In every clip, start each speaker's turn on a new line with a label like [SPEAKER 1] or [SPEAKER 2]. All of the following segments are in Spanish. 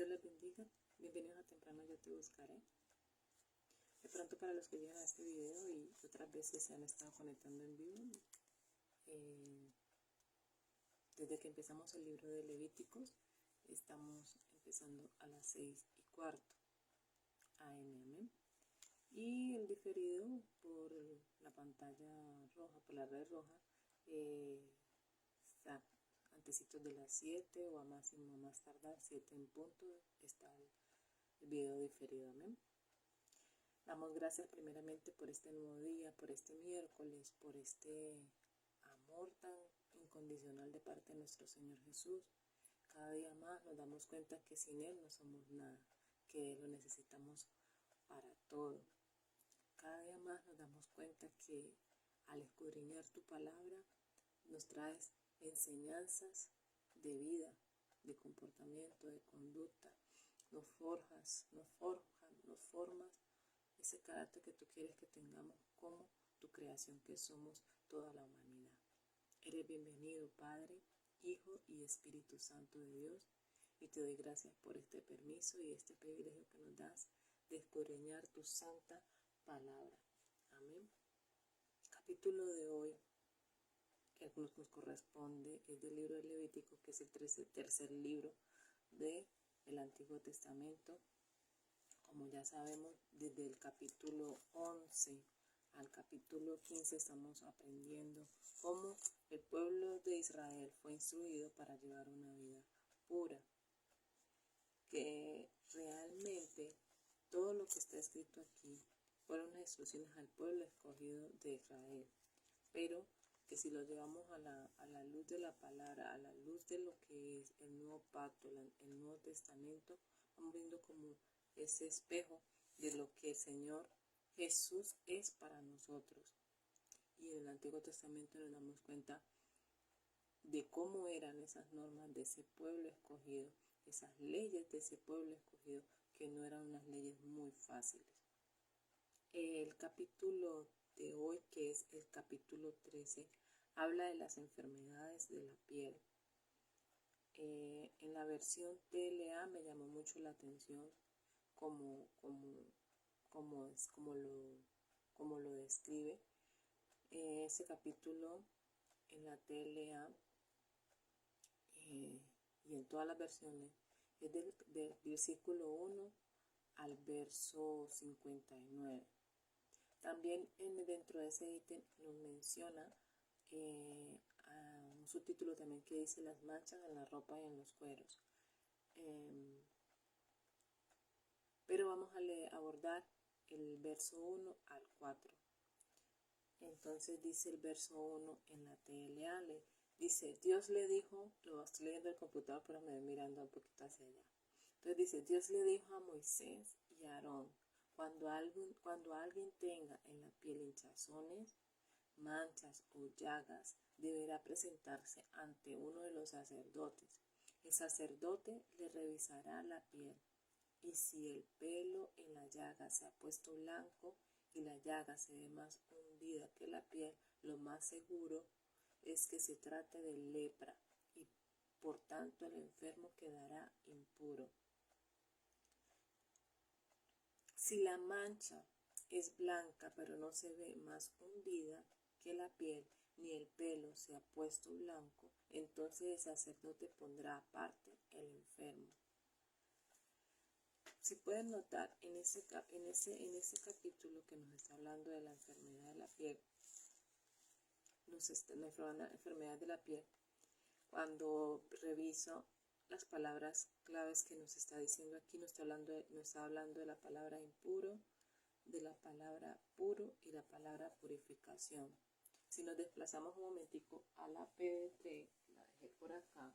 [SPEAKER 1] Dios les bendiga. Bienvenidos a Temprano Yo Te Buscaré. De pronto, para los que llegan a este video y otras veces se han estado conectando en vivo, desde que empezamos el libro de Levíticos, estamos empezando a las 6:15 AM, amén. Y el diferido por la pantalla roja, por la red roja, está antecitos de las 7 o a máximo más tardar 7 en punto, está el video diferido, amén. Damos gracias primeramente por este nuevo día, por este miércoles, por este amor tan incondicional de parte de nuestro Señor Jesús. Cada día más nos damos cuenta que sin Él no somos nada, que lo necesitamos para todo. Cada día más nos damos cuenta que al escudriñar tu palabra nos traes enseñanzas de vida, de comportamiento, de conducta. Nos forjas, nos formas ese carácter que tú quieres que tengamos como tu creación que somos toda la humanidad. Eres bienvenido, Padre, Hijo y Espíritu Santo de Dios, y te doy gracias por este permiso y este privilegio que nos das de escudriñar tu santa palabra. Amén. El capítulo de hoy que nos corresponde es del libro de Levítico, que es el tercer libro del Antiguo Testamento. Como ya sabemos, desde el capítulo 11 al capítulo 15 estamos aprendiendo cómo el pueblo de Israel fue instruido para llevar una vida pura. Que realmente todo lo que está escrito aquí fueron las instrucciones al pueblo escogido de Israel. Pero que si lo llevamos a la luz de la palabra, a la luz de lo que es el nuevo pacto, el Nuevo Testamento, vamos viendo como ese espejo de lo que el Señor Jesús es para nosotros. Y en el Antiguo Testamento nos damos cuenta de cómo eran esas normas de ese pueblo escogido, esas leyes de ese pueblo escogido, que no eran unas leyes muy fáciles. El capítulo de hoy, que es el capítulo 13, habla de las enfermedades de la piel. En la versión TLA me llamó mucho la atención como lo describe. Ese capítulo en la TLA y en todas las versiones es del versículo 1 al verso 59. También dentro de ese ítem nos menciona un subtítulo también que dice las manchas en la ropa y en los cueros. Pero vamos a abordar el verso 1 al 4. Entonces dice el verso 1 en la TLA, dice, Dios le dijo, lo estoy leyendo el computador pero me voy mirando un poquito hacia allá. Entonces dice, Dios le dijo a Moisés y a Aarón, cuando alguien tenga en la piel hinchazones, manchas o llagas, deberá presentarse ante uno de los sacerdotes. El sacerdote le revisará la piel, y si el pelo en la llaga se ha puesto blanco y la llaga se ve más hundida que la piel, lo más seguro es que se trate de lepra, y por tanto el enfermo quedará impuro. Si la mancha es blanca pero no se ve más hundida que la piel, ni el pelo se ha puesto blanco, entonces el sacerdote pondrá aparte el enfermo. Si pueden notar en ese capítulo que nos está hablando de la enfermedad de la piel, la enfermedad de la piel, cuando reviso las palabras claves que nos está diciendo aquí, nos está hablando de la palabra impuro, de la palabra puro y la palabra purificación. Si nos desplazamos un momentico a la PD3, la dejé por acá.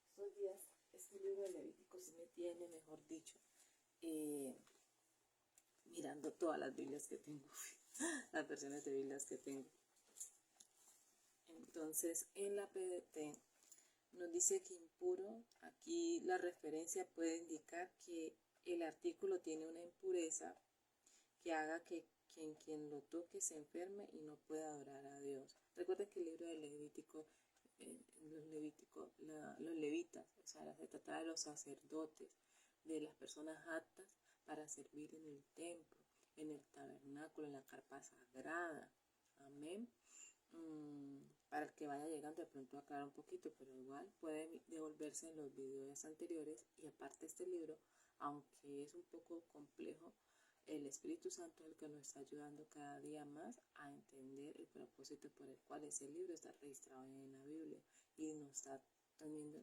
[SPEAKER 1] Estos días, este libro de Levítico sí me tiene, mejor dicho, mirando todas las Biblias que tengo, las versiones de Biblias que tengo. Entonces, en la PDT nos dice que impuro, aquí la referencia puede indicar que el artículo tiene una impureza que haga que quien lo toque se enferme y no pueda adorar a Dios. Recuerda que el libro de Levítico, los levitas, o sea, se trata de los sacerdotes. de las personas aptas para servir en el templo, en el tabernáculo, en la carpa sagrada. Amén. Para el que vaya llegando, de pronto aclarar un poquito, pero igual puede devolverse en los videos anteriores. Y aparte este libro, aunque es un poco complejo, el Espíritu Santo es el que nos está ayudando cada día más a entender el propósito por el cual ese libro está registrado en la Biblia, y nos está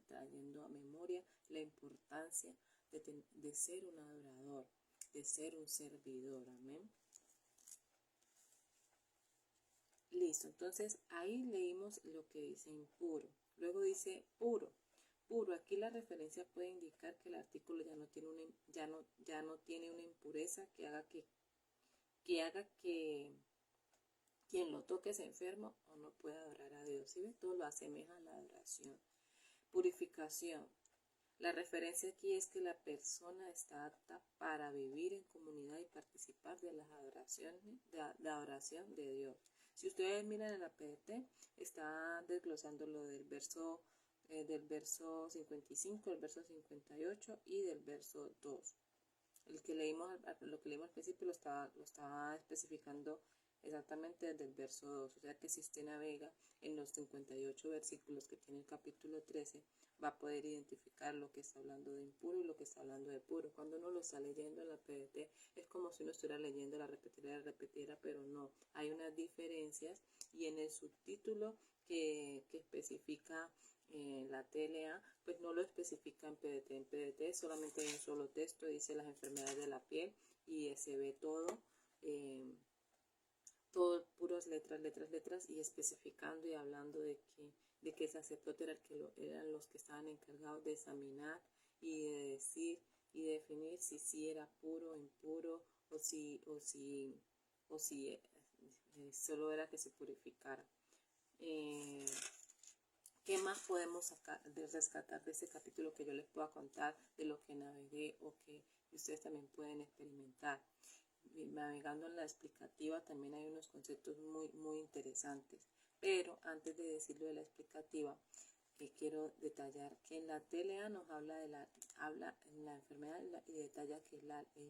[SPEAKER 1] trayendo a memoria la importancia de ser un adorador, de ser un servidor. Amén. Listo, entonces ahí leímos lo que dice impuro. Luego dice puro. Puro, aquí la referencia puede indicar que el artículo ya no tiene una impureza que haga que quien lo toque sea enfermo o no pueda adorar a Dios. ¿Sí ven? Todo lo asemeja a la adoración. Purificación. La referencia aquí es que la persona está apta para vivir en comunidad y participar de las adoraciones, de adoración de Dios. Si ustedes miran en la PDT, está desglosando lo del verso 55, el verso 58 y del verso 2. Lo que leímos al principio lo estaba especificando exactamente desde el verso 2. O sea que si usted navega en los 58 versículos que tiene el capítulo 13, va a poder identificar lo que está hablando de impuro y lo que está hablando de puro. Cuando uno lo está leyendo en la PDT, es como si uno estuviera leyendo la repetida, pero no. Hay unas diferencias, y en el subtítulo que especifica la TLA, pues no lo especifica en PDT. En PDT solamente hay un solo texto, dice las enfermedades de la piel, y se ve todo puras letras, y especificando y hablando de que el sacerdote eran los que estaban encargados de examinar y de decir y de definir si era puro o impuro, o si solo era que se purificara. ¿Qué más podemos rescatar de ese capítulo que yo les pueda contar, de lo que navegué o que ustedes también pueden experimentar? Navegando en la explicativa también hay unos conceptos muy interesantes, pero antes de decirlo de la explicativa, quiero detallar que en la TLA nos habla en la enfermedad y detalla que es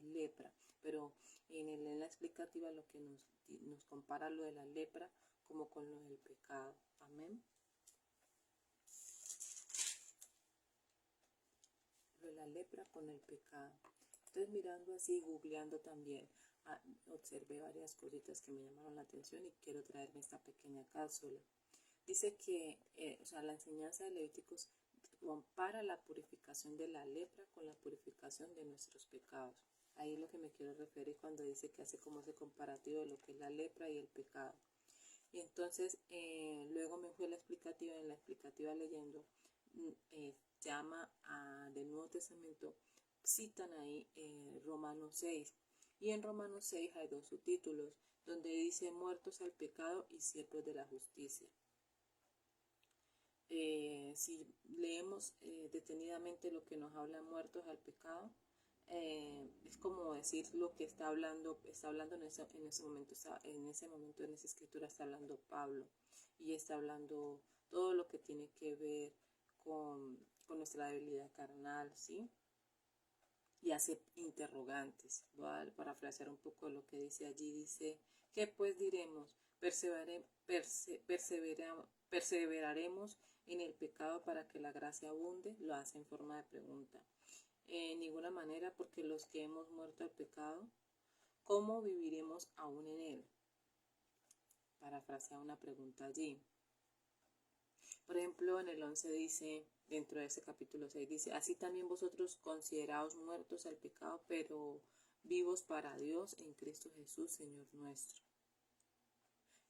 [SPEAKER 1] lepra, pero en la explicativa lo que nos compara lo de la lepra como con lo del pecado. Amén. Lo de la lepra con el pecado. Entonces, mirando así, googleando también, observé varias cositas que me llamaron la atención y quiero traerme esta pequeña cápsula. Dice que la enseñanza de Levíticos compara la purificación de la lepra con la purificación de nuestros pecados. Ahí es lo que me quiero referir cuando dice que hace como ese comparativo de lo que es la lepra y el pecado. Y entonces luego me fui a la explicativa. En la explicativa leyendo llama del Nuevo Testamento, citan ahí Romanos 6, y en Romanos 6 hay dos subtítulos donde dice muertos al pecado y siervos de la justicia. Si leemos detenidamente lo que nos habla muertos al pecado, es como decir lo que está hablando en ese momento en esa escritura está hablando Pablo, y está hablando todo lo que tiene que ver con nuestra debilidad carnal, ¿sí? Y hace interrogantes. Voy a parafrasear un poco lo que dice allí. Dice, ¿qué pues diremos? ¿Perseveraremos en el pecado para que la gracia abunde? Lo hace en forma de pregunta. En ninguna manera, porque los que hemos muerto al pecado, ¿cómo viviremos aún en él? Parafrasea una pregunta allí. Por ejemplo, en el 11 dice, dentro de ese capítulo 6 dice, así también vosotros consideraos muertos al pecado, pero vivos para Dios en Cristo Jesús, Señor nuestro.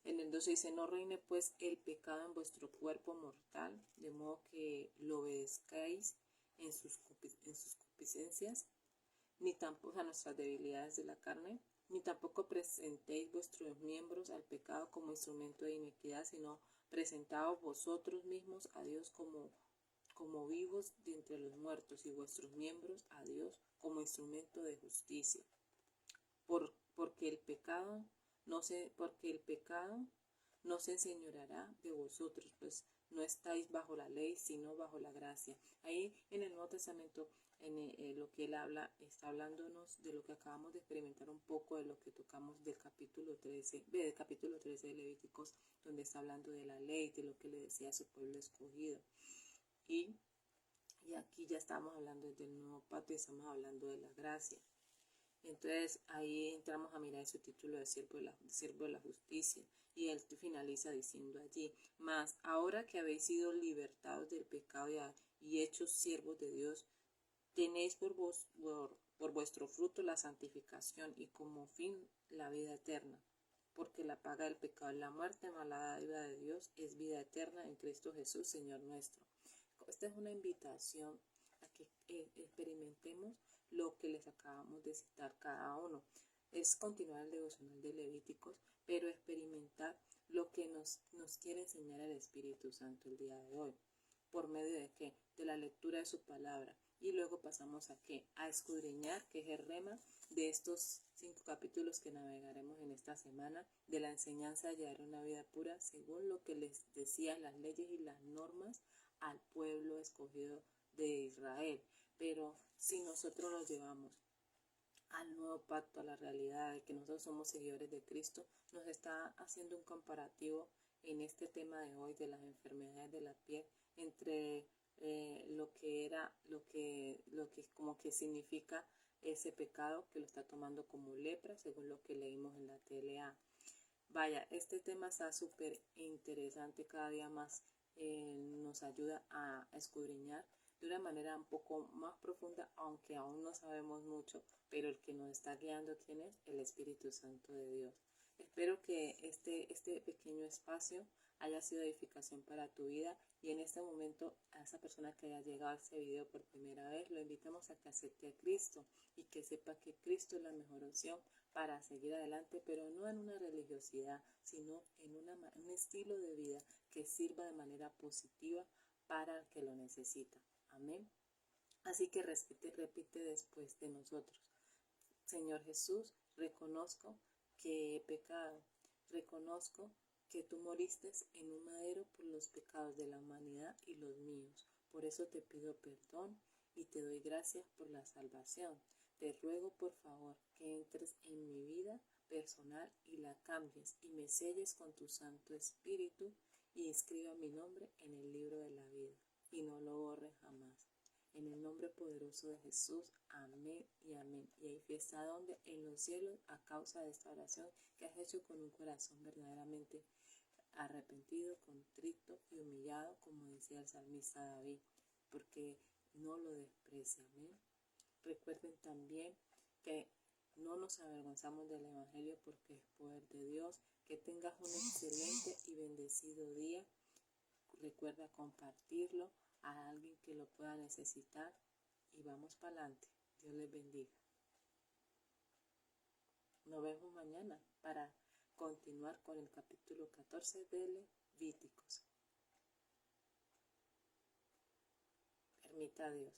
[SPEAKER 1] En el 12 dice, no reine pues el pecado en vuestro cuerpo mortal, de modo que lo obedezcáis en sus concupiscencias, ni tampoco a nuestras debilidades de la carne, ni tampoco presentéis vuestros miembros al pecado como instrumento de iniquidad, sino presentaos vosotros mismos a Dios como vivos de entre los muertos, y vuestros miembros a Dios como instrumento de justicia. Porque el pecado no se enseñoreará de vosotros, pues no estáis bajo la ley, sino bajo la gracia. Ahí en el Nuevo Testamento, lo que él habla, está hablándonos de lo que acabamos de experimentar un poco, de lo que tocamos del capítulo 13 de Levíticos, donde está hablando de la ley, de lo que le decía a su pueblo escogido. Y aquí ya estamos hablando del nuevo pacto y estamos hablando de la gracia. Entonces ahí entramos a mirar su título de siervo de la justicia, y él finaliza diciendo allí: mas ahora que habéis sido libertados del pecado y hechos siervos de Dios, tenéis por vuestro fruto la santificación y como fin la vida eterna, porque la paga del pecado es la muerte, mas la dádiva de Dios es vida eterna en Cristo Jesús, Señor nuestro. Esta es una invitación a que experimentemos lo que les acabamos de citar cada uno. Es continuar el devocional de Levíticos, pero experimentar lo que nos quiere enseñar el Espíritu Santo el día de hoy. ¿Por medio de qué? De la lectura de su palabra. Y luego pasamos a qué? A escudriñar, que es el rema de estos 5 capítulos que navegaremos en esta semana, de la enseñanza de llevar una vida pura según lo que les decían las leyes y las normas al pueblo escogido de Israel. Pero si nosotros nos llevamos al nuevo pacto, a la realidad de que nosotros somos seguidores de Cristo, nos está haciendo un comparativo en este tema de hoy de las enfermedades de la piel entre lo que como que significa ese pecado, que lo está tomando como lepra, según lo que leímos en la TLA. Vaya, este tema está súper interesante, cada día más nos ayuda a escudriñar de una manera un poco más profunda, aunque aún no sabemos mucho, pero el que nos está guiando, ¿quién es? El Espíritu Santo de Dios. Espero que este pequeño espacio haya sido edificación para tu vida, y en este momento a esa persona que haya llegado a este video por primera vez, lo invitamos a que acepte a Cristo y que sepa que Cristo es la mejor opción para seguir adelante, pero no en una religiosidad, sino en un estilo de vida que sirva de manera positiva para el que lo necesita. Amén. Así que repite después de nosotros: Señor Jesús, reconozco que he pecado, reconozco que tú moriste en un madero por los pecados de la humanidad y los míos. Por eso te pido perdón y te doy gracias por la salvación. Te ruego por favor que entres en mi vida personal y la cambies y me selles con tu Santo Espíritu y inscriba mi nombre en el libro de la vida y no lo borres jamás. En el nombre poderoso de Jesús, amén y amén. Y hay fiesta donde en los cielos a causa de esta oración que has hecho con un corazón verdaderamente arrepentido, contrito y humillado, como decía el salmista David, porque no lo desprecia. Amén. Recuerden también que no nos avergonzamos del Evangelio porque es poder de Dios. Que tengas un excelente y bendecido día. Recuerda compartirlo a alguien que lo pueda necesitar y vamos para adelante. Dios les bendiga. Nos vemos mañana para continuar con el capítulo 14 de Levíticos. Permita Dios.